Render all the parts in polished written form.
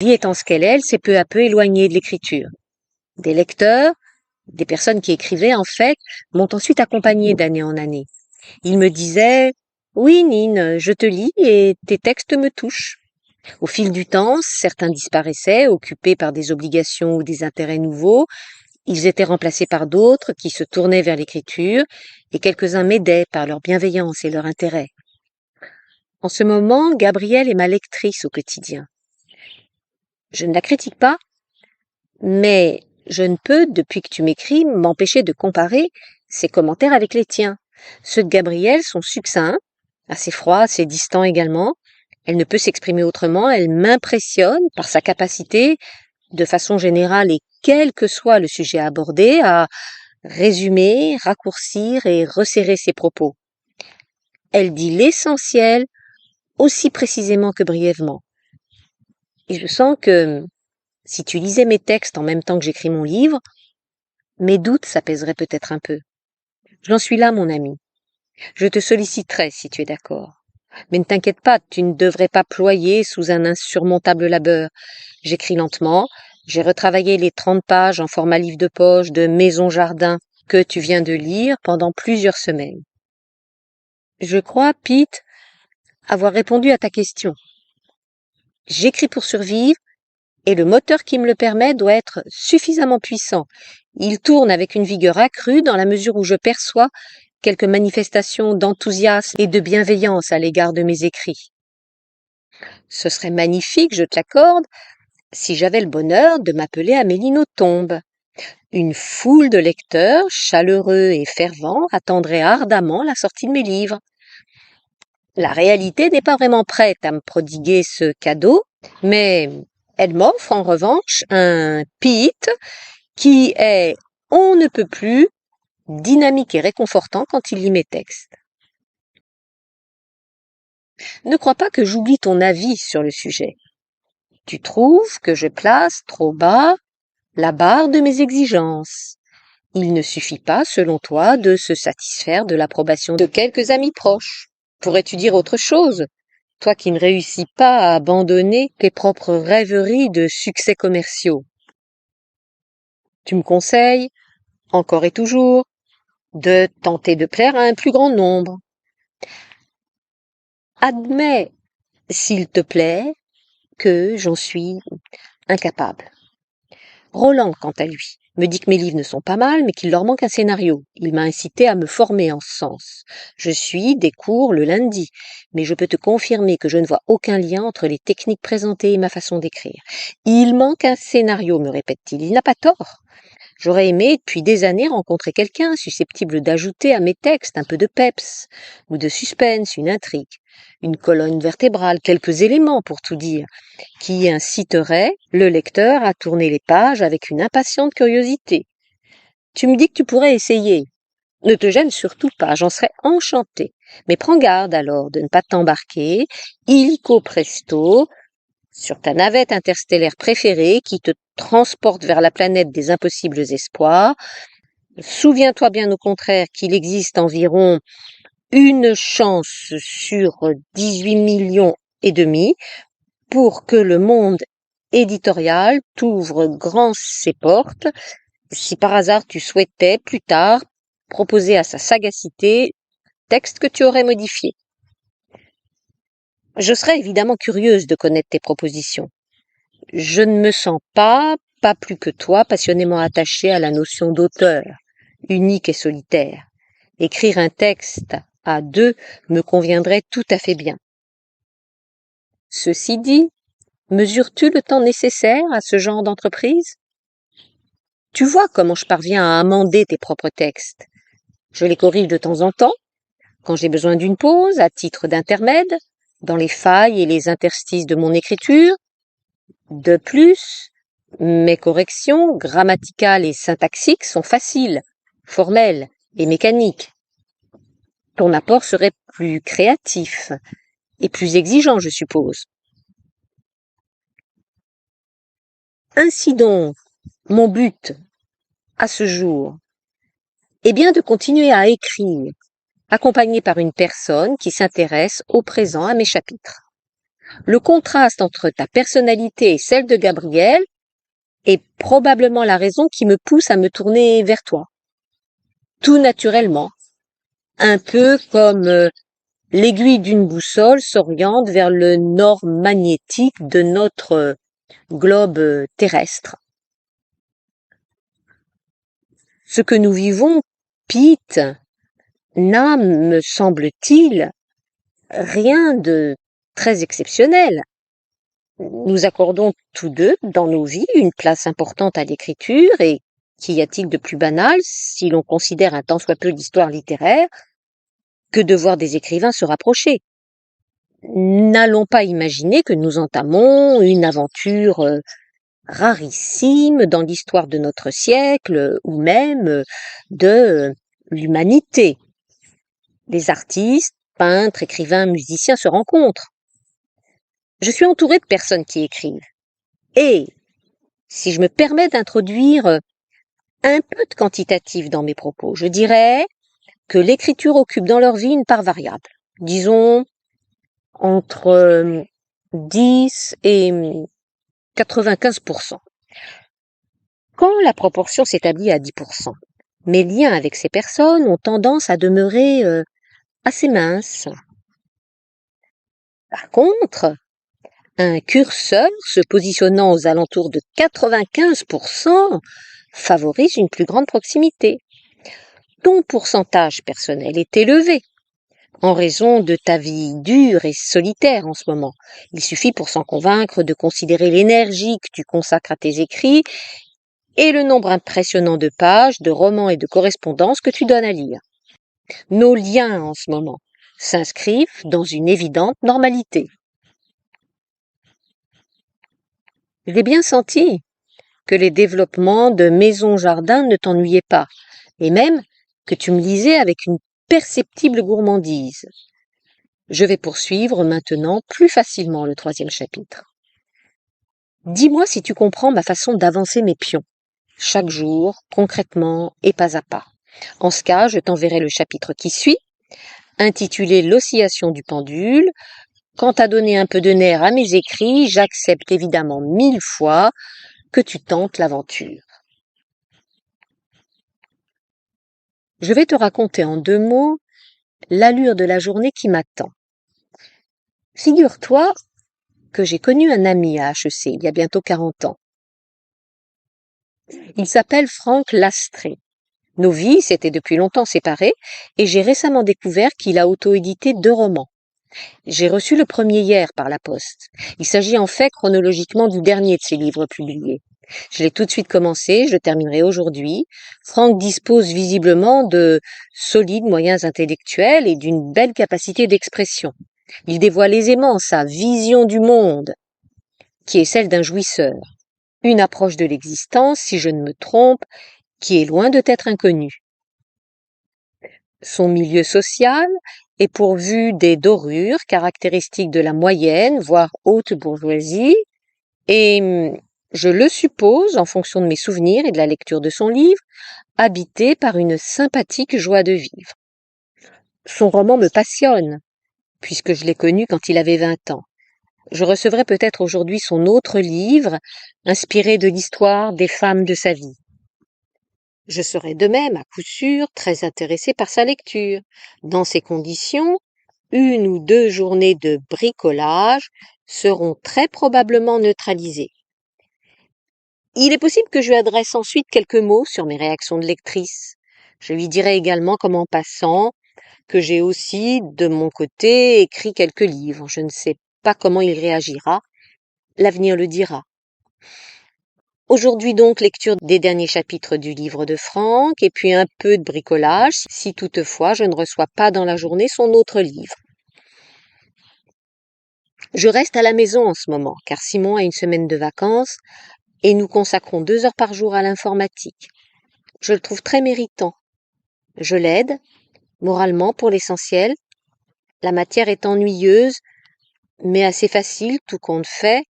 Vie étant ce qu'elle s'est peu à peu éloignée de l'écriture. Des lecteurs, des personnes qui écrivaient en fait, m'ont ensuite accompagnée d'année en année. Ils me disaient « Oui, Nine, je te lis et tes textes me touchent ». Au fil du temps, certains disparaissaient, occupés par des obligations ou des intérêts nouveaux. Ils étaient remplacés par d'autres qui se tournaient vers l'écriture et quelques-uns m'aidaient par leur bienveillance et leur intérêt. En ce moment, Gabrielle est ma lectrice au quotidien. Je ne la critique pas, mais je ne peux, depuis que tu m'écris, m'empêcher de comparer ses commentaires avec les tiens. Ceux de Gabrielle sont succincts, assez froids, assez distants également. Elle ne peut s'exprimer autrement, elle m'impressionne par sa capacité, de façon générale et quel que soit le sujet abordé, à résumer, raccourcir et resserrer ses propos. Elle dit l'essentiel aussi précisément que brièvement. Et je sens que si tu lisais mes textes en même temps que j'écris mon livre, mes doutes s'apaiseraient peut-être un peu. J'en suis là, mon ami. Je te solliciterai si tu es d'accord. Mais ne t'inquiète pas, tu ne devrais pas ployer sous un insurmontable labeur. J'écris lentement, j'ai retravaillé les 30 pages en format livre de poche de Maison Jardin que tu viens de lire pendant plusieurs semaines. Je crois, Pete, avoir répondu à ta question. J'écris pour survivre et le moteur qui me le permet doit être suffisamment puissant. Il tourne avec une vigueur accrue dans la mesure où je perçois quelques manifestations d'enthousiasme et de bienveillance à l'égard de mes écrits. Ce serait magnifique, je te l'accorde, si j'avais le bonheur de m'appeler Amélie Nothomb. Une foule de lecteurs, chaleureux et fervents, attendrait ardemment la sortie de mes livres. La réalité n'est pas vraiment prête à me prodiguer ce cadeau, mais elle m'offre en revanche un Pete qui est on ne peut plus dynamique et réconfortant quand il lit mes textes. Ne crois pas que j'oublie ton avis sur le sujet. Tu trouves que je place trop bas la barre de mes exigences. Il ne suffit pas, selon toi, de se satisfaire de l'approbation de quelques amis proches. Pourrais-tu dire autre chose, toi qui ne réussis pas à abandonner tes propres rêveries de succès commerciaux? Tu me conseilles, encore et toujours, de tenter de plaire à un plus grand nombre. Admets, s'il te plaît, que j'en suis incapable. Roland, quant à lui, me dit que mes livres ne sont pas mal, mais qu'il leur manque un scénario. Il m'a incité à me former en ce sens. Je suis des cours le lundi, mais je peux te confirmer que je ne vois aucun lien entre les techniques présentées et ma façon d'écrire. Il manque un scénario, me répète-t-il. Il n'a pas tort. J'aurais aimé, depuis des années, rencontrer quelqu'un susceptible d'ajouter à mes textes un peu de peps, ou de suspense, une intrigue, une colonne vertébrale, quelques éléments pour tout dire, qui inciterait le lecteur à tourner les pages avec une impatiente curiosité. Tu me dis que tu pourrais essayer. Ne te gêne surtout pas, j'en serais enchantée. Mais prends garde alors de ne pas t'embarquer, illico presto, sur ta navette interstellaire préférée qui te transporte vers la planète des impossibles espoirs. Souviens-toi bien au contraire qu'il existe environ une chance sur 18 millions et demi pour que le monde éditorial t'ouvre grand ses portes, si par hasard tu souhaitais plus tard proposer à sa sagacité texte que tu aurais modifié. Je serais évidemment curieuse de connaître tes propositions. Je ne me sens pas plus que toi, passionnément attachée à la notion d'auteur, unique et solitaire. Écrire un texte à deux me conviendrait tout à fait bien. Ceci dit, mesures-tu le temps nécessaire à ce genre d'entreprise? Tu vois comment je parviens à amender tes propres textes. Je les corrige de temps en temps, quand j'ai besoin d'une pause, à titre d'intermède, dans les failles et les interstices de mon écriture. De plus, mes corrections grammaticales et syntaxiques sont faciles, formelles et mécaniques. Ton apport serait plus créatif et plus exigeant, je suppose. Ainsi donc, mon but, à ce jour, est bien de continuer à écrire, accompagné par une personne qui s'intéresse au présent à mes chapitres. Le contraste entre ta personnalité et celle de Gabriel est probablement la raison qui me pousse à me tourner vers toi. Tout naturellement. Un peu comme l'aiguille d'une boussole s'oriente vers le nord magnétique de notre globe terrestre. Ce que nous vivons, Pete, n'a, me semble-t-il, rien de très exceptionnel. Nous accordons tous deux dans nos vies une place importante à l'écriture et qu'y a-t-il de plus banal, si l'on considère un tant soit peu l'histoire littéraire, que de voir des écrivains se rapprocher? N'allons pas imaginer que nous entamons une aventure rarissime dans l'histoire de notre siècle ou même de l'humanité. Les artistes, peintres, écrivains, musiciens se rencontrent. Je suis entourée de personnes qui écrivent. Et si je me permets d'introduire un peu de quantitatif dans mes propos, je dirais que l'écriture occupe dans leur vie une part variable. Disons entre 10 et 95%. Quand la proportion s'établit à 10%, mes liens avec ces personnes ont tendance à demeurer assez minces. Par contre, un curseur se positionnant aux alentours de 95% favorise une plus grande proximité. Ton pourcentage personnel est élevé en raison de ta vie dure et solitaire en ce moment. Il suffit pour s'en convaincre de considérer l'énergie que tu consacres à tes écrits et le nombre impressionnant de pages, de romans et de correspondances que tu donnes à lire. Nos liens en ce moment s'inscrivent dans une évidente normalité. J'ai bien senti que les développements de maison-jardin ne t'ennuyaient pas, et même que tu me lisais avec une perceptible gourmandise. Je vais poursuivre maintenant plus facilement le 3e chapitre. Dis-moi si tu comprends ma façon d'avancer mes pions, chaque jour, concrètement et pas à pas. En ce cas, je t'enverrai le chapitre qui suit, intitulé L'oscillation du pendule. Quant à donner un peu de nerf à mes écrits, j'accepte évidemment 1000 fois que tu tentes l'aventure. Je vais te raconter en 2 mots l'allure de la journée qui m'attend. Figure-toi que j'ai connu un ami à HEC il y a bientôt 40 ans. Il s'appelle Franck Lastré. Nos vies s'étaient depuis longtemps séparées et j'ai récemment découvert qu'il a auto-édité 2 romans. J'ai reçu le premier hier par la poste. Il s'agit en fait chronologiquement du dernier de ses livres publiés. Je l'ai tout de suite commencé, je le terminerai aujourd'hui. Franck dispose visiblement de solides moyens intellectuels et d'une belle capacité d'expression. Il dévoile aisément sa vision du monde, qui est celle d'un jouisseur. Une approche de l'existence, si je ne me trompe, qui est loin de t'être inconnue. Son milieu social est pourvu des dorures caractéristiques de la moyenne, voire haute bourgeoisie, et je le suppose, en fonction de mes souvenirs et de la lecture de son livre, habité par une sympathique joie de vivre. Son roman me passionne, puisque je l'ai connu quand il avait 20 ans. Je recevrai peut-être aujourd'hui son autre livre, inspiré de l'histoire des femmes de sa vie. Je serai de même, à coup sûr, très intéressée par sa lecture. Dans ces conditions, 1 ou 2 journées de bricolage seront très probablement neutralisées. Il est possible que je lui adresse ensuite quelques mots sur mes réactions de lectrice. Je lui dirai également, comme en passant, que j'ai aussi, de mon côté, écrit quelques livres. Je ne sais pas comment il réagira. L'avenir le dira. Aujourd'hui donc, lecture des derniers chapitres du livre de Franck, et puis un peu de bricolage, si toutefois je ne reçois pas dans la journée son autre livre. Je reste à la maison en ce moment, car Simon a une semaine de vacances, et nous consacrons 2 heures par jour à l'informatique. Je le trouve très méritant. Je l'aide, moralement pour l'essentiel. La matière est ennuyeuse, mais assez facile, tout compte fait.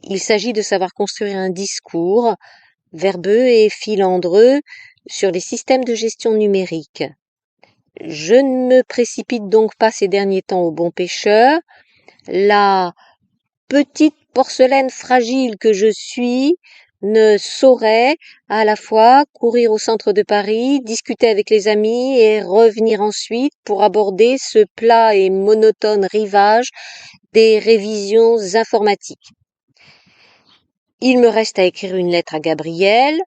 Il s'agit de savoir construire un discours verbeux et filandreux sur les systèmes de gestion numérique. Je ne me précipite donc pas ces derniers temps au bon pêcheur, La petite porcelaine fragile que je suis ne saurait à la fois courir au centre de Paris, discuter avec les amis et revenir ensuite pour aborder ce plat et monotone rivage des révisions informatiques. Il me reste à écrire une lettre à Gabriel,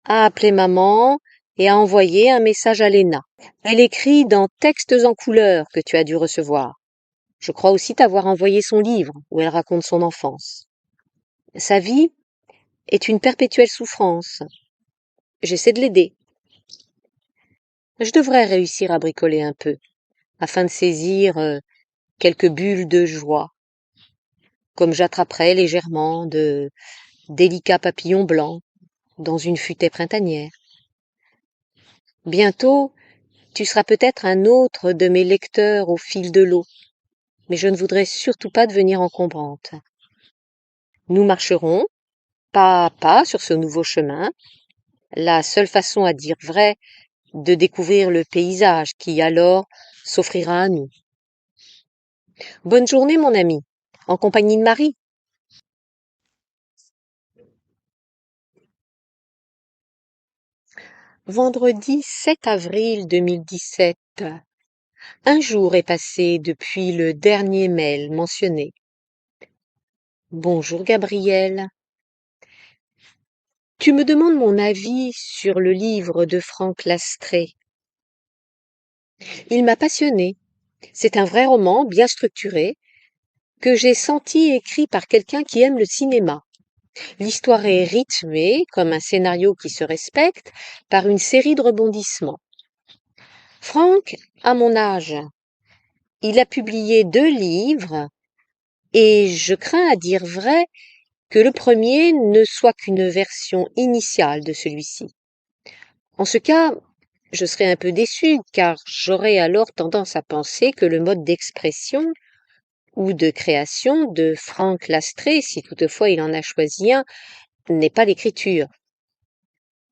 à appeler maman et à envoyer un message à Léna. Elle écrit dans Textes en couleur que tu as dû recevoir. Je crois aussi t'avoir envoyé son livre où elle raconte son enfance. Sa vie est une perpétuelle souffrance. J'essaie de l'aider. Je devrais réussir à bricoler un peu, afin de saisir quelques bulles de joie, comme j'attraperais légèrement de délicats papillons blancs dans une futaie printanière. Bientôt, tu seras peut-être un autre de mes lecteurs au fil de l'eau, mais je ne voudrais surtout pas devenir encombrante. Nous marcherons pas à pas sur ce nouveau chemin, la seule façon à dire vrai de découvrir le paysage qui alors s'offrira à nous. Bonne journée, mon ami, en compagnie de Marie. Vendredi 7 avril 2017. Un jour est passé depuis le dernier mail mentionné. Bonjour Gabriel. Tu me demandes mon avis sur le livre de Franck Lastré. Il m'a passionné. C'est un vrai roman bien structuré que j'ai senti écrit par quelqu'un qui aime le cinéma. L'histoire est rythmée, comme un scénario qui se respecte, par une série de rebondissements. Franck a mon âge. Il a publié 2 livres et je crains à dire vrai que le premier ne soit qu'une version initiale de celui-ci. En ce cas, je serais un peu déçue car j'aurais alors tendance à penser que le mode d'expression ou de création de Franck Lastré, si toutefois il en a choisi un, n'est pas l'écriture.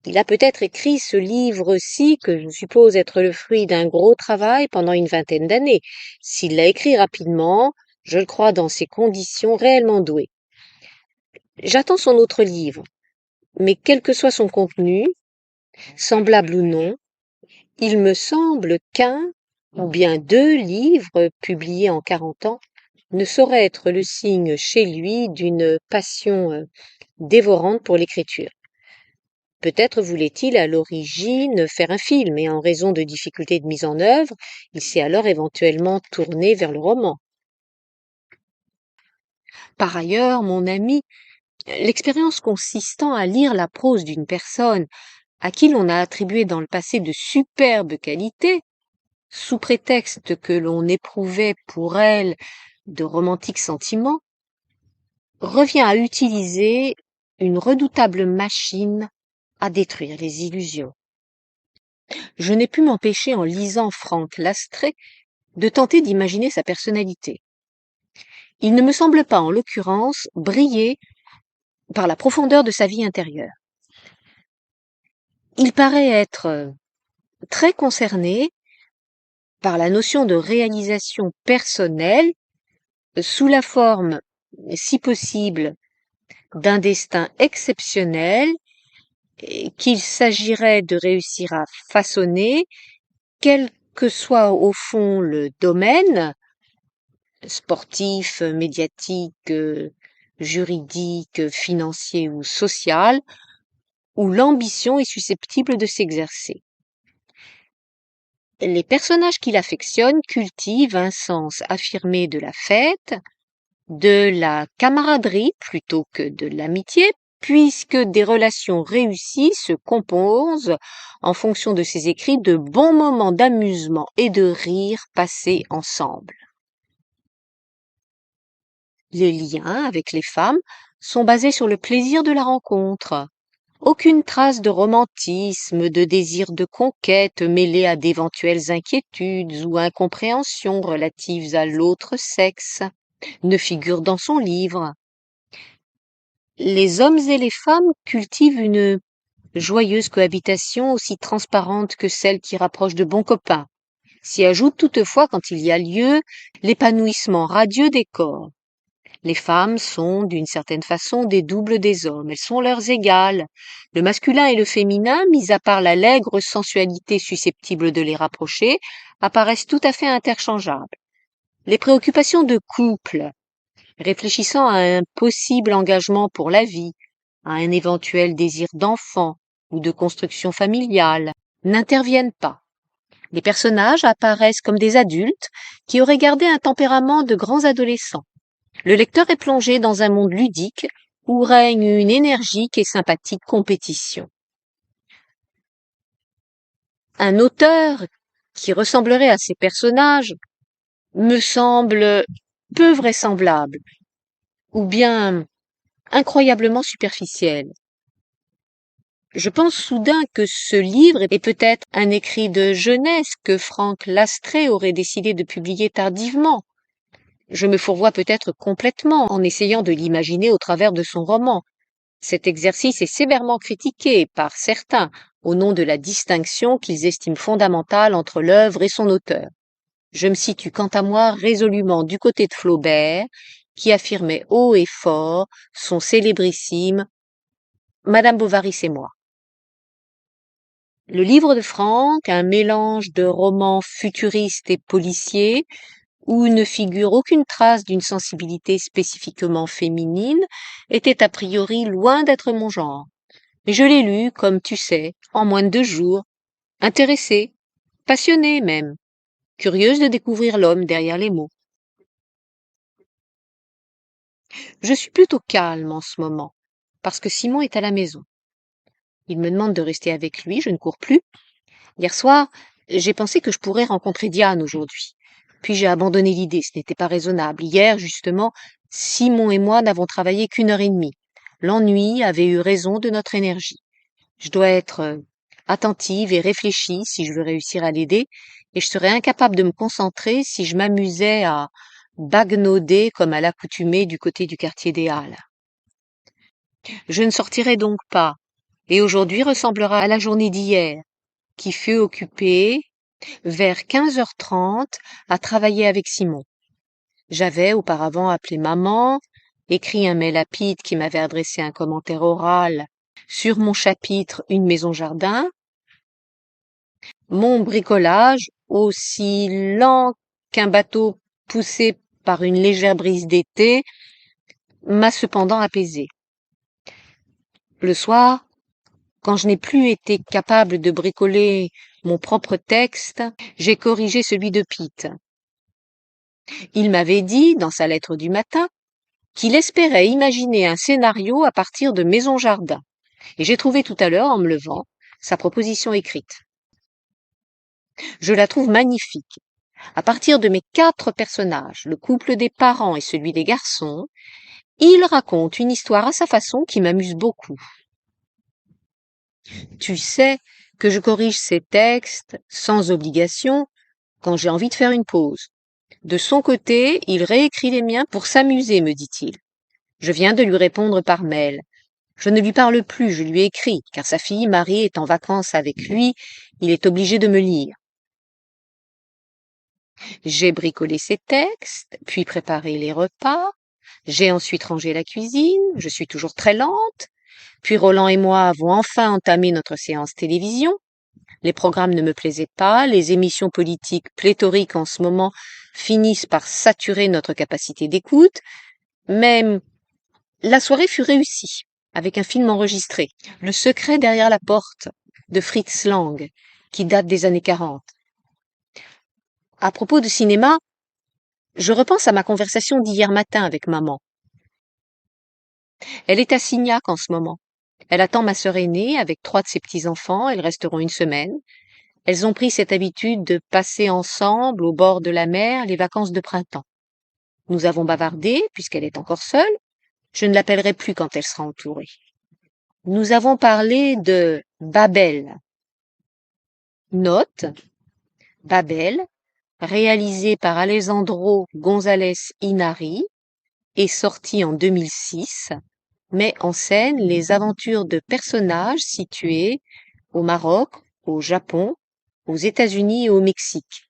Il a peut-être écrit ce livre-ci que je suppose être le fruit d'un gros travail pendant une vingtaine d'années. S'il l'a écrit rapidement, je le crois dans ces conditions réellement doué. J'attends son autre livre, mais quel que soit son contenu, semblable ou non, il me semble qu'un ou bien 2 livres publiés en 40 ans ne saurait être le signe chez lui d'une passion dévorante pour l'écriture. Peut-être voulait-il à l'origine faire un film et en raison de difficultés de mise en œuvre, il s'est alors éventuellement tourné vers le roman. Par ailleurs, mon ami, l'expérience consistant à lire la prose d'une personne à qui l'on a attribué dans le passé de superbes qualités, sous prétexte que l'on éprouvait pour elle de romantiques sentiments, revient à utiliser une redoutable machine à détruire les illusions. Je n'ai pu m'empêcher en lisant Franck Lastré de tenter d'imaginer sa personnalité. Il ne me semble pas, en l'occurrence, briller par la profondeur de sa vie intérieure. Il paraît être très concerné par la notion de réalisation personnelle sous la forme, si possible, d'un destin exceptionnel qu'il s'agirait de réussir à façonner, quel que soit au fond le domaine, sportif, médiatique, juridique, financier ou social, où l'ambition est susceptible de s'exercer. Les personnages qu'il affectionne cultivent un sens affirmé de la fête, de la camaraderie plutôt que de l'amitié, puisque des relations réussies se composent, en fonction de ses écrits, de bons moments d'amusement et de rire passés ensemble. Les liens avec les femmes sont basés sur le plaisir de la rencontre. Aucune trace de romantisme, de désir de conquête mêlé à d'éventuelles inquiétudes ou incompréhensions relatives à l'autre sexe ne figure dans son livre. Les hommes et les femmes cultivent une joyeuse cohabitation aussi transparente que celle qui rapproche de bons copains. S'y ajoute toutefois, quand il y a lieu, l'épanouissement radieux des corps. Les femmes sont, d'une certaine façon, des doubles des hommes. Elles sont leurs égales. Le masculin et le féminin, mis à part l'allègre sensualité susceptible de les rapprocher, apparaissent tout à fait interchangeables. Les préoccupations de couple, réfléchissant à un possible engagement pour la vie, à un éventuel désir d'enfant ou de construction familiale, n'interviennent pas. Les personnages apparaissent comme des adultes qui auraient gardé un tempérament de grands adolescents. Le lecteur est plongé dans un monde ludique où règne une énergique et sympathique compétition. Un auteur qui ressemblerait à ces personnages me semble peu vraisemblable, ou bien incroyablement superficiel. Je pense soudain que ce livre est peut-être un écrit de jeunesse que Frank Lastré aurait décidé de publier tardivement. Je me fourvoie peut-être complètement en essayant de l'imaginer au travers de son roman. Cet exercice est sévèrement critiqué par certains au nom de la distinction qu'ils estiment fondamentale entre l'œuvre et son auteur. Je me situe quant à moi résolument du côté de Flaubert, qui affirmait haut et fort son célébrissime Madame Bovary, c'est moi. Le livre de Franck, un mélange de romans futuristes et policiers, où ne figure aucune trace d'une sensibilité spécifiquement féminine, était a priori loin d'être mon genre. Mais je l'ai lu, comme tu sais, en moins de 2 jours, intéressée, passionnée même, curieuse de découvrir l'homme derrière les mots. Je suis plutôt calme en ce moment, parce que Simon est à la maison. Il me demande de rester avec lui, je ne cours plus. Hier soir, j'ai pensé que je pourrais rencontrer Diane aujourd'hui. Puis j'ai abandonné l'idée, ce n'était pas raisonnable. Hier, justement, Simon et moi n'avons travaillé qu'1 heure et demie. L'ennui avait eu raison de notre énergie. Je dois être attentive et réfléchie si je veux réussir à l'aider, et je serais incapable de me concentrer si je m'amusais à baguenauder comme à l'accoutumée du côté du quartier des Halles. Je ne sortirai donc pas, et aujourd'hui ressemblera à la journée d'hier, qui fut occupée vers 15h30 à travailler avec Simon. J'avais auparavant appelé maman, écrit un mail à Pete qui m'avait adressé un commentaire oral sur mon chapitre Une maison jardin. Mon bricolage, aussi lent qu'un bateau poussé par une légère brise d'été, m'a cependant apaisé. Le soir, quand je n'ai plus été capable de bricoler mon propre texte, j'ai corrigé celui de Pete. Il m'avait dit, dans sa lettre du matin, qu'il espérait imaginer un scénario à partir de Maison Jardin. Et j'ai trouvé tout à l'heure, en me levant, sa proposition écrite. Je la trouve magnifique. À partir de mes 4 personnages, le couple des parents et celui des garçons, il raconte une histoire à sa façon qui m'amuse beaucoup. Tu sais que je corrige ces textes sans obligation quand j'ai envie de faire une pause. De son côté, il réécrit les miens pour s'amuser, me dit-il. Je viens de lui répondre par mail. Je ne lui parle plus, je lui écris, car sa fille Marie est en vacances avec lui, il est obligé de me lire. J'ai bricolé ses textes, puis préparé les repas, j'ai ensuite rangé la cuisine, je suis toujours très lente, puis Roland et moi avons enfin entamé notre séance télévision. Les programmes ne me plaisaient pas, les émissions politiques pléthoriques en ce moment finissent par saturer notre capacité d'écoute, mais la soirée fut réussie, avec un film enregistré, Le secret derrière la porte, de Fritz Lang, qui date des années 40. À propos de cinéma, je repense à ma conversation d'hier matin avec maman. Elle est à Signac en ce moment. Elle attend ma sœur aînée avec 3 de ses petits-enfants, elles resteront une semaine. Elles ont pris cette habitude de passer ensemble au bord de la mer les vacances de printemps. Nous avons bavardé, puisqu'elle est encore seule. Je ne l'appellerai plus quand elle sera entourée. Nous avons parlé de Babel. Note, Babel, réalisé par Alejandro González Inarri et sorti en 2006, met en scène les aventures de personnages situés au Maroc, au Japon, aux États-Unis et au Mexique.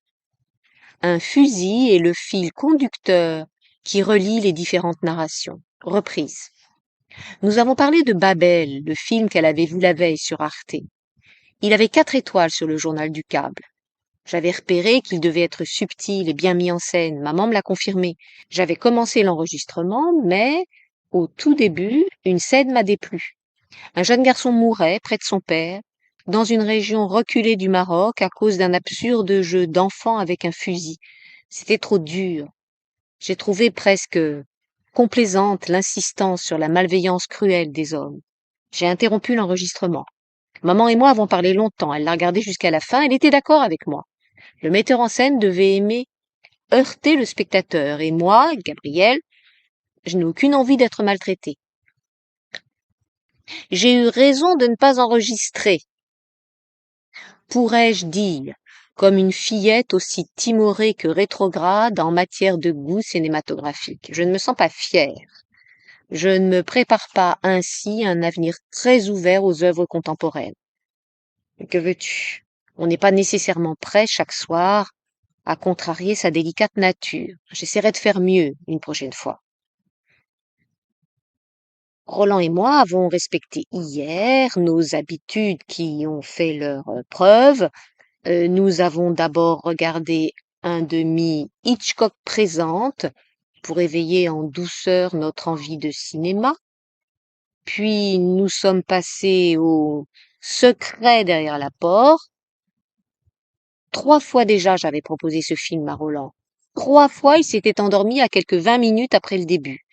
Un fusil est le fil conducteur qui relie les différentes narrations. Reprise. Nous avons parlé de Babel, le film qu'elle avait vu la veille sur Arte. Il avait 4 étoiles sur le journal du câble. J'avais repéré qu'il devait être subtil et bien mis en scène. Maman me l'a confirmé. J'avais commencé l'enregistrement, mais au tout début, une scène m'a déplu. Un jeune garçon mourait près de son père, dans une région reculée du Maroc à cause d'un absurde jeu d'enfant avec un fusil. C'était trop dur. J'ai trouvé presque complaisante l'insistance sur la malveillance cruelle des hommes. J'ai interrompu l'enregistrement. Maman et moi avons parlé longtemps. Elle l'a regardé jusqu'à la fin. Elle était d'accord avec moi. Le metteur en scène devait aimer heurter le spectateur. Et moi, Gabrielle, je n'ai aucune envie d'être maltraitée. J'ai eu raison de ne pas enregistrer, pourrais-je dire, comme une fillette aussi timorée que rétrograde en matière de goût cinématographique. Je ne me sens pas fière. Je ne me prépare pas ainsi un avenir très ouvert aux œuvres contemporaines. Que veux-tu? On n'est pas nécessairement prêt chaque soir à contrarier sa délicate nature. J'essaierai de faire mieux une prochaine fois. Roland et moi avons respecté hier nos habitudes qui ont fait leurs preuves. Nous avons d'abord regardé un demi Hitchcock présente pour éveiller en douceur notre envie de cinéma. Puis nous sommes passés au Secret derrière la porte. 3 fois déjà j'avais proposé ce film à Roland. 3 fois il s'était endormi à quelques 20 minutes après le début.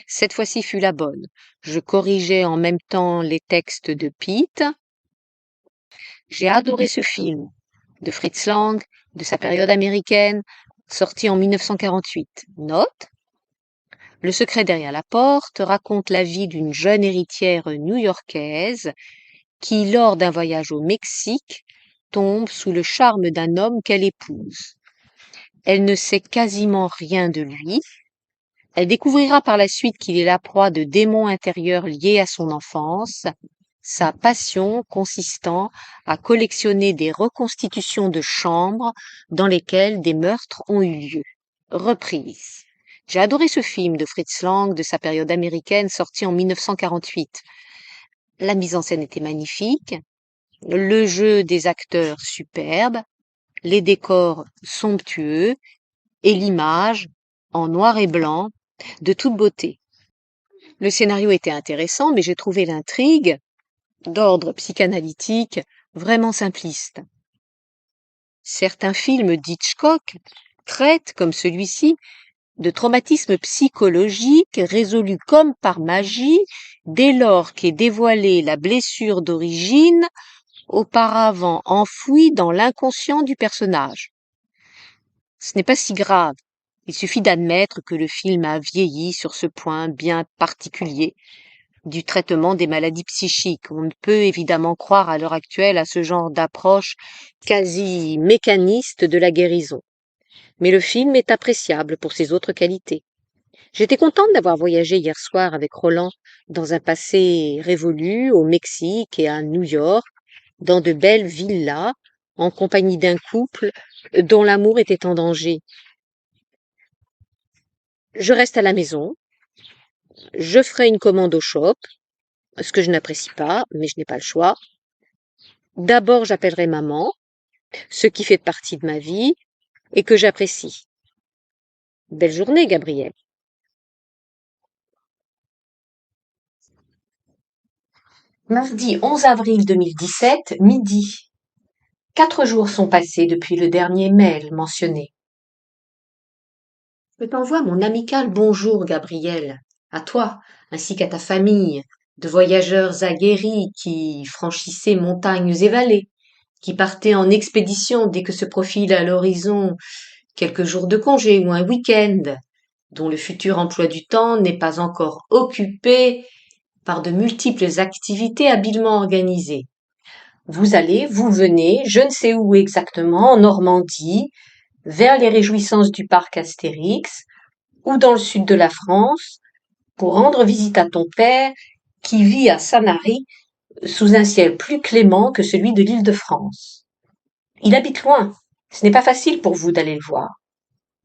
Cette fois-ci fut la bonne. Je corrigeais en même temps les textes de Pete. J'ai adoré ce film de Fritz Lang, de sa période américaine, sorti en 1948. Note: Le secret derrière la porte raconte la vie d'une jeune héritière new-yorkaise qui, lors d'un voyage au Mexique, tombe sous le charme d'un homme qu'elle épouse. Elle ne sait quasiment rien de lui. Elle découvrira par la suite qu'il est la proie de démons intérieurs liés à son enfance, sa passion consistant à collectionner des reconstitutions de chambres dans lesquelles des meurtres ont eu lieu. Reprise. J'ai adoré ce film de Fritz Lang de sa période américaine sorti en 1948. La mise en scène était magnifique, le jeu des acteurs superbe, les décors somptueux et l'image, en noir et blanc, de toute beauté. Le scénario était intéressant, mais j'ai trouvé l'intrigue, d'ordre psychanalytique, vraiment simpliste. Certains films d'Hitchcock traitent, comme celui-ci, de traumatismes psychologiques résolus comme par magie dès lors qu'est dévoilée la blessure d'origine auparavant enfouie dans l'inconscient du personnage. Ce n'est pas si grave. Il suffit d'admettre que le film a vieilli sur ce point bien particulier du traitement des maladies psychiques. On ne peut évidemment croire à l'heure actuelle à ce genre d'approche quasi mécaniste de la guérison. Mais le film est appréciable pour ses autres qualités. J'étais contente d'avoir voyagé hier soir avec Roland dans un passé révolu au Mexique et à New York, dans de belles villas, en compagnie d'un couple dont l'amour était en danger. Je reste à la maison, je ferai une commande au shop, ce que je n'apprécie pas, mais je n'ai pas le choix. D'abord, j'appellerai maman, ce qui fait partie de ma vie et que j'apprécie. Belle journée, Gabriel. Mardi 11 avril 2017, midi. 4 jours sont passés depuis le dernier mail mentionné. Je t'envoie mon amical bonjour, Gabriel, à toi, ainsi qu'à ta famille, de voyageurs aguerris qui franchissaient montagnes et vallées, qui partaient en expédition dès que se profile à l'horizon quelques jours de congé ou un week-end, dont le futur emploi du temps n'est pas encore occupé par de multiples activités habilement organisées. Vous allez, vous venez, je ne sais où exactement, en Normandie, vers les réjouissances du parc Astérix, ou dans le sud de la France, pour rendre visite à ton père, qui vit à Sanary, sous un ciel plus clément que celui de l'Île-de-France. Il habite loin, Ce n'est pas facile pour vous d'aller le voir.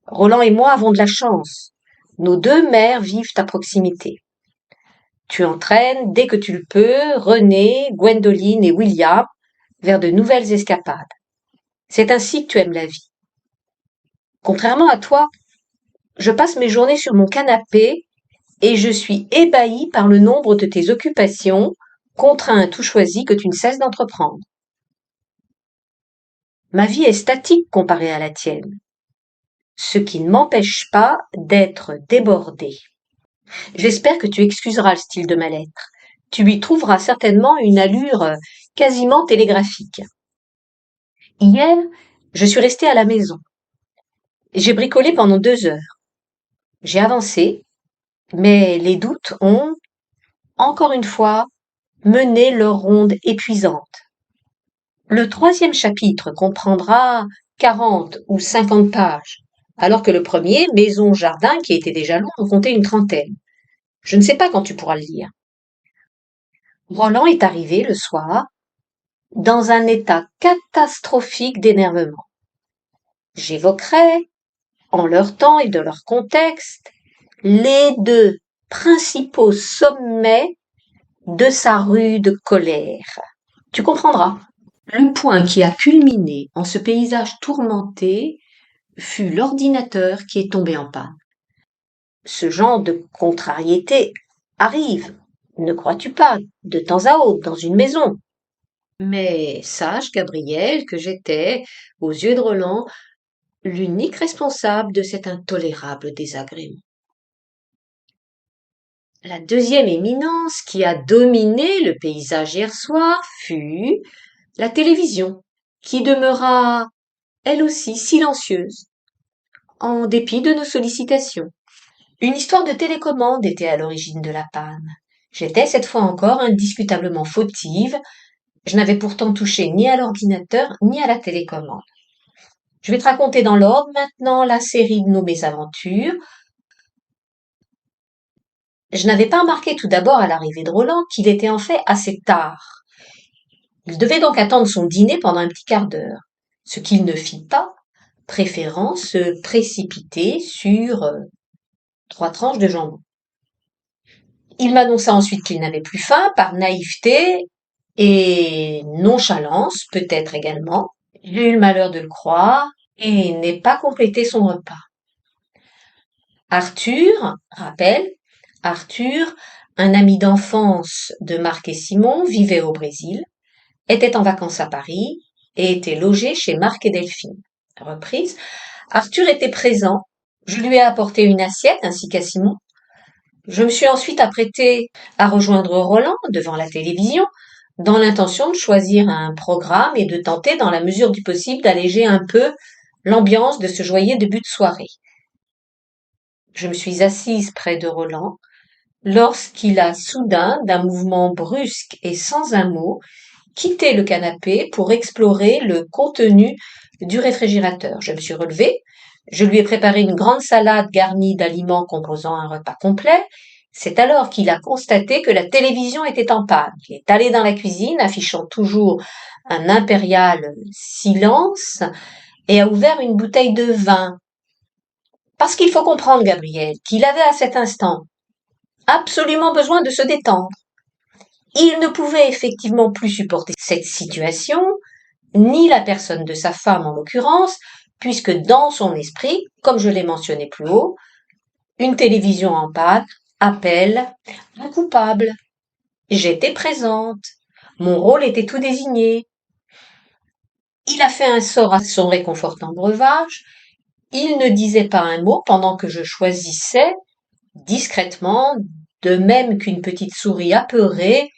Roland et moi avons de la chance. Nos deux mères vivent à proximité. Tu entraînes, dès que tu le peux, René, Gwendoline et William vers de nouvelles escapades. C'est ainsi que tu aimes la vie. Contrairement à toi, je passe mes journées sur mon canapé et je suis ébahie par le nombre de tes occupations, contraintes ou choisies que tu ne cesses d'entreprendre. Ma vie est statique comparée à la tienne, ce qui ne m'empêche pas d'être débordée. J'espère que tu excuseras le style de ma lettre. Tu lui trouveras certainement une allure quasiment télégraphique. Hier, je suis restée à la maison. J'ai bricolé pendant 2 heures. J'ai avancé, mais les doutes ont, encore une fois, mené leur ronde épuisante. Le 3e chapitre comprendra 40 ou 50 pages, alors que le premier, Maison-Jardin, qui était déjà long, en comptait une trentaine. Je ne sais pas quand tu pourras le lire. Roland est arrivé le soir dans un état catastrophique d'énervement. J'évoquerai, en leur temps et de leur contexte, les 2 principaux sommets de sa rude colère. Tu comprendras. Le point qui a culminé en ce paysage tourmenté fut l'ordinateur qui est tombé en panne. Ce genre de contrariété arrive, ne crois-tu pas, de temps à autre dans une maison. Mais sache, Gabriel, que j'étais, aux yeux de Roland, l'unique responsable de cet intolérable désagrément. La 2e éminence qui a dominé le paysage hier soir fut la télévision, qui demeura, elle aussi, silencieuse, en dépit de nos sollicitations. Une histoire de télécommande était à l'origine de la panne. J'étais cette fois encore indiscutablement fautive. Je n'avais pourtant touché ni à l'ordinateur ni à la télécommande. Je vais te raconter dans l'ordre maintenant la série de nos mésaventures. Je n'avais pas remarqué tout d'abord à l'arrivée de Roland qu'il était en fait assez tard. Il devait donc attendre son dîner pendant un petit quart d'heure, ce qu'il ne fit pas, préférant se précipiter sur 3 tranches de jambon. Il m'annonça ensuite qu'il n'avait plus faim par naïveté et nonchalance, peut-être également. J'ai eu le malheur de le croire et n'ai pas complété son repas. Arthur, Arthur, un ami d'enfance de Marc et Simon, vivait au Brésil, était en vacances à Paris et était logé chez Marc et Delphine. Reprise. Arthur était présent. Je lui ai apporté une assiette ainsi qu'à Simon. Je me suis ensuite apprêtée à rejoindre Roland devant la télévision, dans l'intention de choisir un programme et de tenter, dans la mesure du possible, d'alléger un peu l'ambiance de ce joyeux début de soirée. Je me suis assise près de Roland, lorsqu'il a soudain, d'un mouvement brusque et sans un mot, quitté le canapé pour explorer le contenu du réfrigérateur. Je me suis relevée, je lui ai préparé une grande salade garnie d'aliments composant un repas complet. C'est alors qu'il a constaté que la télévision était en panne. Il est allé dans la cuisine, affichant toujours un impérial silence, et a ouvert une bouteille de vin. Parce qu'il faut comprendre, Gabriel, qu'il avait à cet instant absolument besoin de se détendre. Il ne pouvait effectivement plus supporter cette situation, ni la personne de sa femme en l'occurrence, puisque dans son esprit, comme je l'ai mentionné plus haut, une télévision en panne appelle un coupable. J'étais présente. Mon rôle était tout désigné. Il a fait un sort à son réconfortant breuvage. Il ne disait pas un mot pendant que je choisissais, discrètement, de même qu'une petite souris apeurée,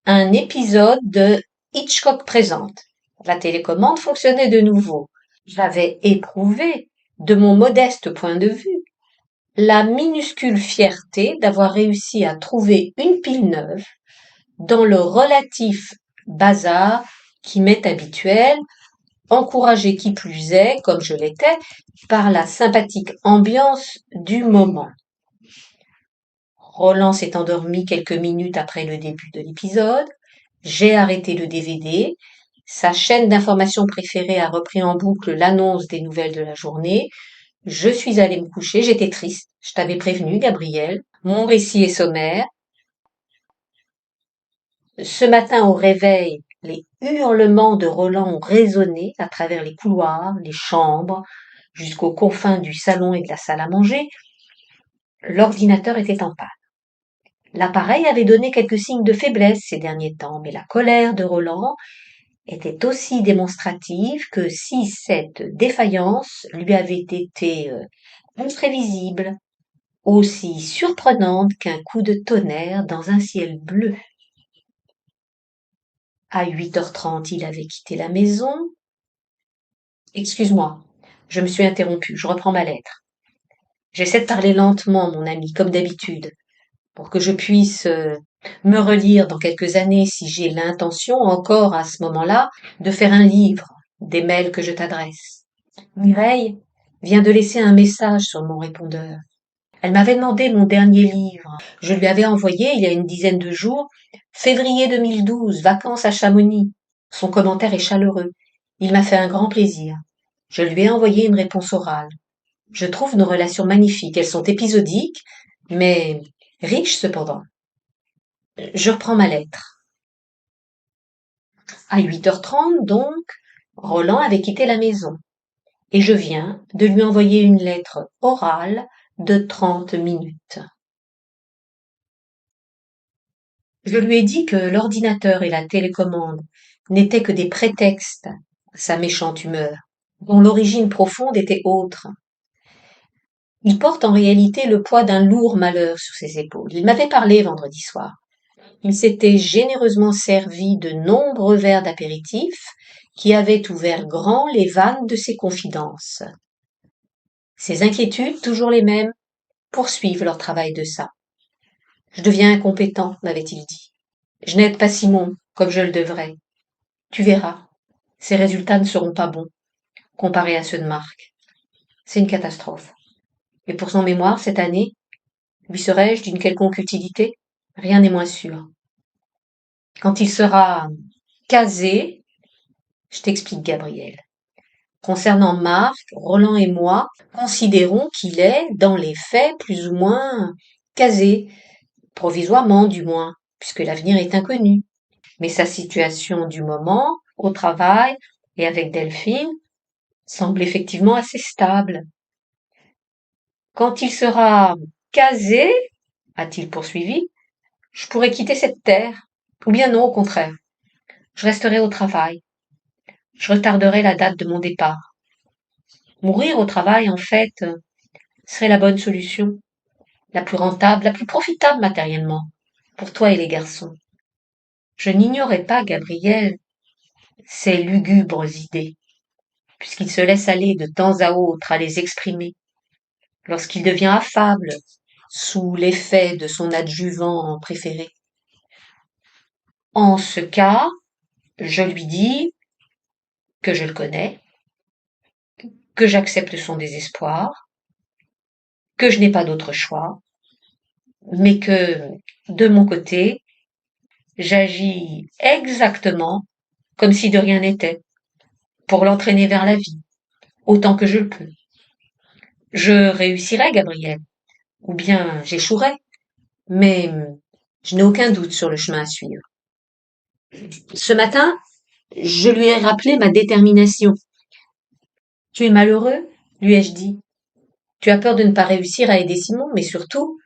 un épisode de Hitchcock présente. La télécommande fonctionnait de nouveau. J'avais éprouvé, de mon modeste point de vue, la minuscule fierté d'avoir réussi à trouver une pile neuve dans le relatif bazar qui m'est habituel, encouragé qui plus est, comme je l'étais, par la sympathique ambiance du moment. Roland s'est endormi quelques minutes après le début de l'épisode. J'ai arrêté le DVD. Sa chaîne d'information préférée a repris en boucle l'annonce des nouvelles de la journée. Je suis allée me coucher, j'étais triste. Je t'avais prévenu, Gabriel. Mon récit est sommaire. Ce matin au réveil, les hurlements de Roland ont résonné à travers les couloirs, les chambres, jusqu'aux confins du salon et de la salle à manger. L'ordinateur était en panne. L'appareil avait donné quelques signes de faiblesse ces derniers temps, mais la colère de Roland était aussi démonstrative que si cette défaillance lui avait été imprévisible, aussi surprenante qu'un coup de tonnerre dans un ciel bleu. À 8h30, il avait quitté la maison. Excuse-moi, je me suis interrompue, je reprends ma lettre. J'essaie de parler lentement, mon ami, comme d'habitude, pour que je puisse me relire dans quelques années si j'ai l'intention, encore à ce moment-là, de faire un livre des mails que je t'adresse. Mireille vient de laisser un message sur mon répondeur. Elle m'avait demandé mon dernier livre. Je lui avais envoyé, il y a une dizaine de jours, février 2012, vacances à Chamonix. Son commentaire est chaleureux. Il m'a fait un grand plaisir. Je lui ai envoyé une réponse orale. Je trouve nos relations magnifiques. Elles sont épisodiques, mais riches cependant. Je reprends ma lettre. À 8h30, donc, Roland avait quitté la maison. Et je viens de lui envoyer une lettre orale de 30 minutes. Je lui ai dit que l'ordinateur et la télécommande n'étaient que des prétextes à sa méchante humeur, dont l'origine profonde était autre. Il porte en réalité le poids d'un lourd malheur sur ses épaules. Il m'avait parlé vendredi soir. Il s'était généreusement servi de nombreux verres d'apéritif qui avaient ouvert grand les vannes de ses confidences. Ses inquiétudes, toujours les mêmes, poursuivent leur travail de ça. Je deviens incompétent, m'avait-il dit. Je n'aide pas Simon comme je le devrais. Tu verras, ses résultats ne seront pas bons, comparés à ceux de Marc. C'est une catastrophe. Et pour son mémoire, cette année, lui serais-je d'une quelconque utilité? Rien n'est moins sûr. Quand il sera casé, je t'explique, Gabriel. Concernant Marc, Roland et moi, considérons qu'il est, dans les faits, plus ou moins casé, provisoirement du moins, puisque l'avenir est inconnu. Mais sa situation du moment, au travail et avec Delphine, semble effectivement assez stable. Quand il sera casé, a-t-il poursuivi, je pourrais quitter cette terre. Ou bien non, au contraire. Je resterai au travail. Je retarderai la date de mon départ. Mourir au travail, en fait, serait la bonne solution, la plus rentable, la plus profitable matériellement, pour toi et les garçons. Je n'ignorais pas, Gabriel, ces lugubres idées, puisqu'il se laisse aller de temps à autre à les exprimer, lorsqu'il devient affable, sous l'effet de son adjuvant préféré. En ce cas, je lui dis que je le connais, que j'accepte son désespoir, que je n'ai pas d'autre choix, mais que, de mon côté, j'agis exactement comme si de rien n'était, pour l'entraîner vers la vie, autant que je le peux. Je réussirai, Gabriel, ou bien j'échouerai, mais je n'ai aucun doute sur le chemin à suivre. Ce matin, je lui ai rappelé ma détermination. Tu es malheureux, lui ai-je dit. Tu as peur de ne pas réussir à aider Simon, mais surtout,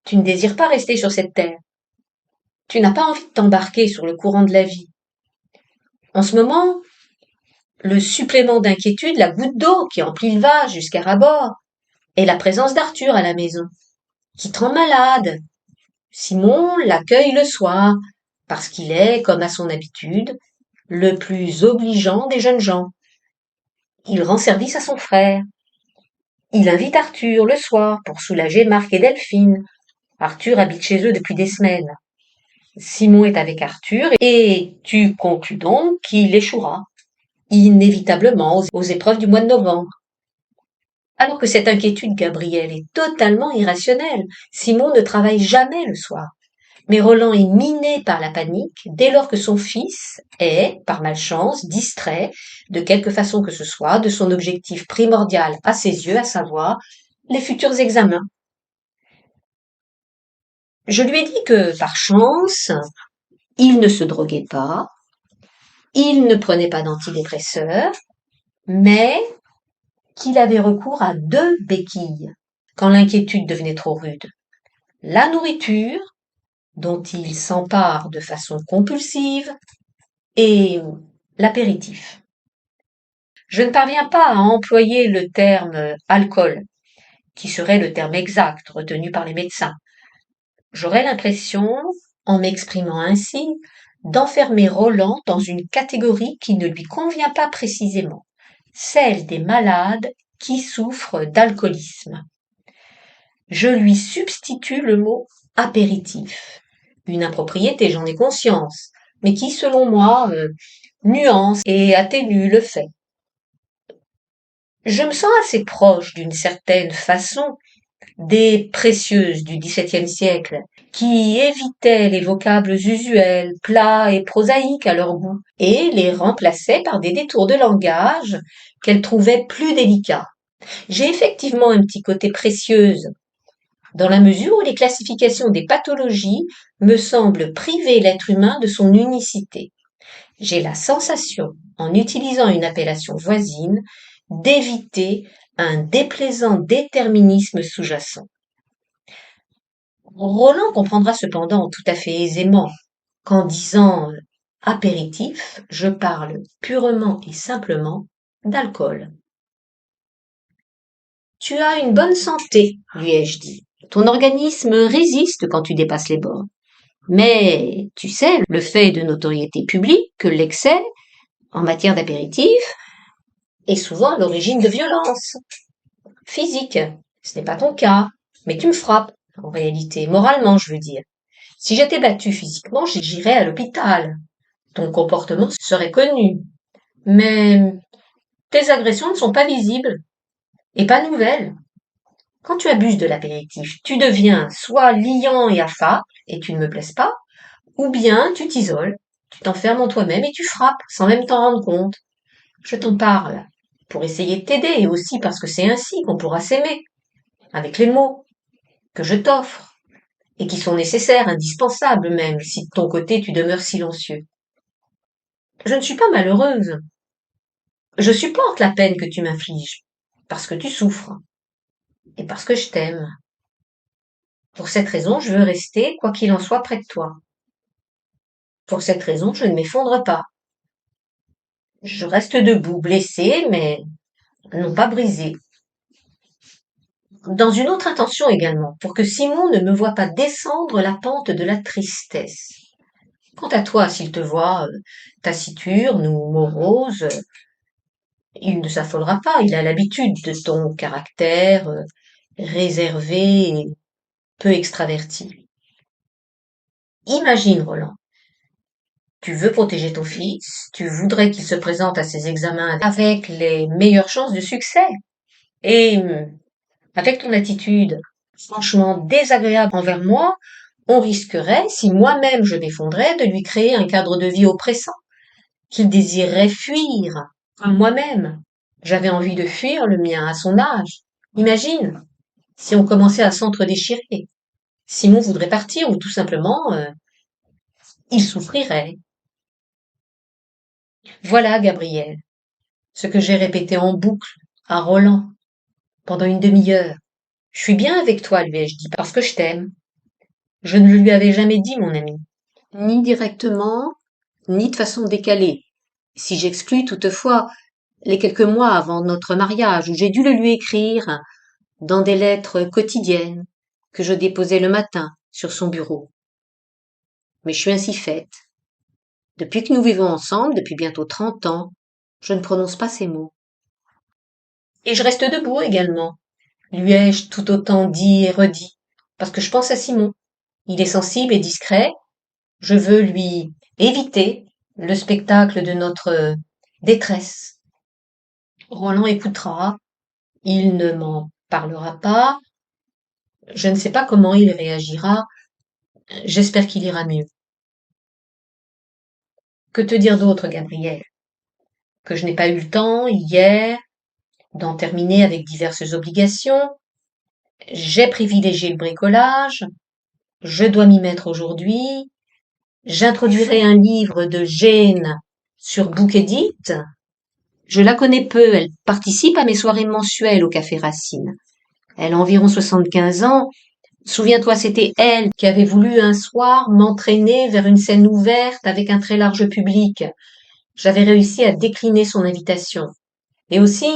tu ne désires pas rester sur cette terre. Tu n'as pas envie de t'embarquer sur le courant de la vie. En ce moment, le supplément d'inquiétude, la goutte d'eau qui emplit le vase jusqu'à ras-bord, est la présence d'Arthur à la maison, qui te rend malade. Simon l'accueille le soir, parce qu'il est, comme à son habitude, le plus obligeant des jeunes gens. Il rend service à son frère. Il invite Arthur le soir pour soulager Marc et Delphine. Arthur habite chez eux depuis des semaines. Simon est avec Arthur et tu conclus donc qu'il échouera, inévitablement, aux épreuves du mois de novembre. Alors que cette inquiétude, Gabriel, est totalement irrationnelle. Simon ne travaille jamais le soir. Mais Roland est miné par la panique dès lors que son fils est, par malchance, distrait, de quelque façon que ce soit, de son objectif primordial à ses yeux, à savoir les futurs examens. Je lui ai dit que, par chance, il ne se droguait pas, il ne prenait pas d'antidépresseurs, mais qu'il avait recours à deux béquilles quand l'inquiétude devenait trop rude. La nourriture, dont il s'empare de façon compulsive, et l'apéritif. Je ne parviens pas à employer le terme alcool, qui serait le terme exact retenu par les médecins. J'aurais l'impression, en m'exprimant ainsi, d'enfermer Roland dans une catégorie qui ne lui convient pas précisément, celle des malades qui souffrent d'alcoolisme. Je lui substitue le mot apéritif, une impropriété, j'en ai conscience, mais qui, selon moi, nuance et atténue le fait. Je me sens assez proche, d'une certaine façon, des précieuses du XVIIe siècle, qui évitaient les vocables usuels, plats et prosaïques à leur goût, et les remplaçaient par des détours de langage qu'elles trouvaient plus délicats. J'ai effectivement un petit côté précieuse, dans la mesure où les classifications des pathologies me semblent priver l'être humain de son unicité. J'ai la sensation, en utilisant une appellation voisine, d'éviter un déplaisant déterminisme sous-jacent. Roland comprendra cependant tout à fait aisément qu'en disant apéritif, je parle purement et simplement d'alcool. Tu as une bonne santé, lui ai-je dit. Ton organisme résiste quand tu dépasses les bornes. Mais, tu sais, le fait de notoriété publique que l'excès, en matière d'apéritif, est souvent à l'origine de violences physiques. Ce n'est pas ton cas, mais tu me frappes, en réalité, moralement, je veux dire. Si j'étais battue physiquement, j'irais à l'hôpital. Ton comportement serait connu. Mais tes agressions ne sont pas visibles et pas nouvelles. Quand tu abuses de l'apéritif, tu deviens soit liant et affable et tu ne me plaises pas, ou bien tu t'isoles, tu t'enfermes en toi-même et tu frappes sans même t'en rendre compte. Je t'en parle pour essayer de t'aider et aussi parce que c'est ainsi qu'on pourra s'aimer, avec les mots que je t'offre et qui sont nécessaires, indispensables même, si de ton côté tu demeures silencieux. Je ne suis pas malheureuse. Je supporte la peine que tu m'infliges, parce que tu souffres, et parce que je t'aime. Pour cette raison, je veux rester, quoi qu'il en soit, près de toi. Pour cette raison, je ne m'effondre pas. Je reste debout, blessée, mais non pas brisée. Dans une autre intention également, pour que Simon ne me voie pas descendre la pente de la tristesse. Quant à toi, s'il te voit taciturne ou morose, il ne s'affolera pas, il a l'habitude de ton caractère réservé et peu extraverti. Imagine, Roland, tu veux protéger ton fils, tu voudrais qu'il se présente à ses examens avec les meilleures chances de succès. Et avec ton attitude franchement désagréable envers moi, on risquerait, si moi-même je m'effondrais, de lui créer un cadre de vie oppressant, qu'il désirerait fuir, comme moi-même. J'avais envie de fuir le mien à son âge. Imagine, si on commençait à s'entre-déchirer. Simon voudrait partir ou tout simplement, il souffrirait. Voilà, Gabriel, ce que j'ai répété en boucle à Roland pendant une demi-heure. Je suis bien avec toi, lui ai-je dit, parce que je t'aime. Je ne le lui avais jamais dit, mon ami, ni directement, ni de façon décalée, si j'exclus toutefois les quelques mois avant notre mariage où j'ai dû le lui écrire dans des lettres quotidiennes que je déposais le matin sur son bureau. Mais je suis ainsi faite. Depuis que nous vivons ensemble, depuis bientôt 30 ans, je ne prononce pas ces mots. Et je reste debout également, lui ai-je tout autant dit et redit, parce que je pense à Simon. Il est sensible et discret. Je veux lui éviter le spectacle de notre détresse. Roland écoutera. Il ne m'en parlera pas. Je ne sais pas comment il réagira. J'espère qu'il ira mieux. Que te dire d'autre, Gabriel? Que je n'ai pas eu le temps, hier, d'en terminer avec diverses obligations. J'ai privilégié le bricolage. Je dois m'y mettre aujourd'hui. J'introduirai un livre de Jane sur Bookedit. Je la connais peu, elle participe à mes soirées mensuelles au Café Racine. Elle a environ 75 ans. Souviens-toi, c'était elle qui avait voulu un soir m'entraîner vers une scène ouverte avec un très large public. J'avais réussi à décliner son invitation. Et aussi,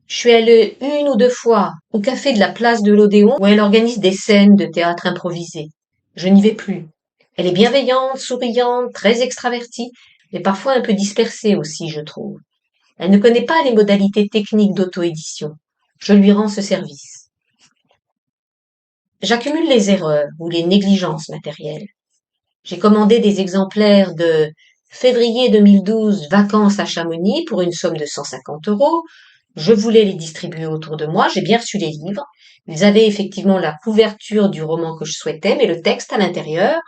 je suis allée une ou deux fois au café de la place de l'Odéon où elle organise des scènes de théâtre improvisé. Je n'y vais plus. Elle est bienveillante, souriante, très extravertie, mais parfois un peu dispersée aussi, je trouve. Elle ne connaît pas les modalités techniques d'auto-édition. Je lui rends ce service. J'accumule les erreurs ou les négligences matérielles. J'ai commandé des exemplaires de février 2012 Vacances à Chamonix pour une somme de 150 euros. Je voulais les distribuer autour de moi. J'ai bien reçu les livres. Ils avaient effectivement la couverture du roman que je souhaitais, mais le texte à l'intérieur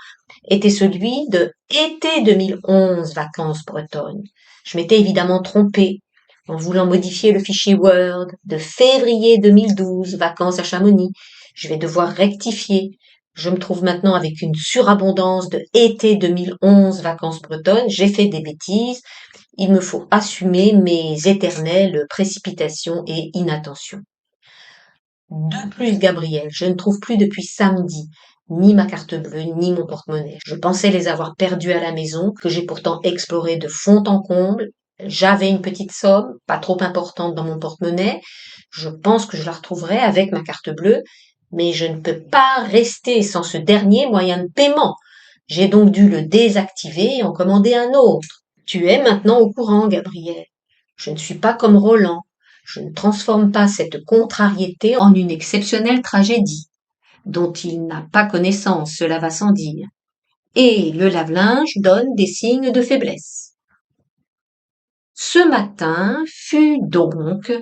était celui de été 2011 Vacances bretonnes. Je m'étais évidemment trompée en voulant modifier le fichier Word de février 2012 Vacances à Chamonix. Je vais devoir rectifier. Je me trouve maintenant avec une surabondance de été 2011 vacances bretonnes. J'ai fait des bêtises. Il me faut assumer mes éternelles précipitations et inattentions. De plus, Gabriel, je ne trouve plus depuis samedi ni ma carte bleue, ni mon porte-monnaie. Je pensais les avoir perdus à la maison, que j'ai pourtant exploré de fond en comble. J'avais une petite somme, pas trop importante dans mon porte-monnaie. Je pense que je la retrouverai avec ma carte bleue, mais je ne peux pas rester sans ce dernier moyen de paiement. J'ai donc dû le désactiver et en commander un autre. Tu es maintenant au courant, Gabriel. Je ne suis pas comme Roland. Je ne transforme pas cette contrariété en une exceptionnelle tragédie, dont il n'a pas connaissance, cela va sans dire. Et le lave-linge donne des signes de faiblesse. Ce matin fut donc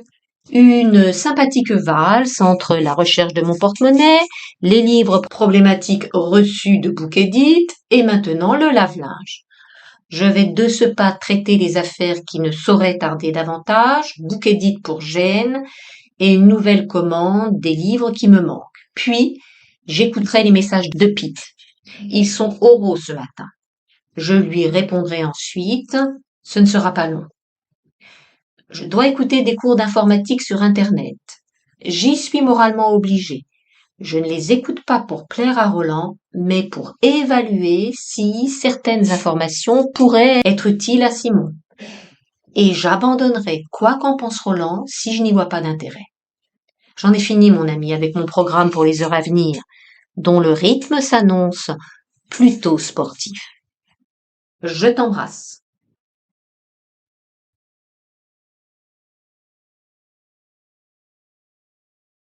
une sympathique valse entre la recherche de mon porte-monnaie, les livres problématiques reçus de Bookedit et maintenant le lave-linge. Je vais de ce pas traiter les affaires qui ne sauraient tarder davantage, Bookedit pour Gênes et une nouvelle commande des livres qui me manquent. Puis, j'écouterai les messages de Pete. Ils sont oraux ce matin. Je lui répondrai ensuite. Ce ne sera pas long. Je dois écouter des cours d'informatique sur Internet. J'y suis moralement obligée. Je ne les écoute pas pour plaire à Roland, mais pour évaluer si certaines informations pourraient être utiles à Simon. Et j'abandonnerai quoi qu'en pense Roland si je n'y vois pas d'intérêt. J'en ai fini, mon ami, avec mon programme pour les heures à venir, dont le rythme s'annonce plutôt sportif. Je t'embrasse.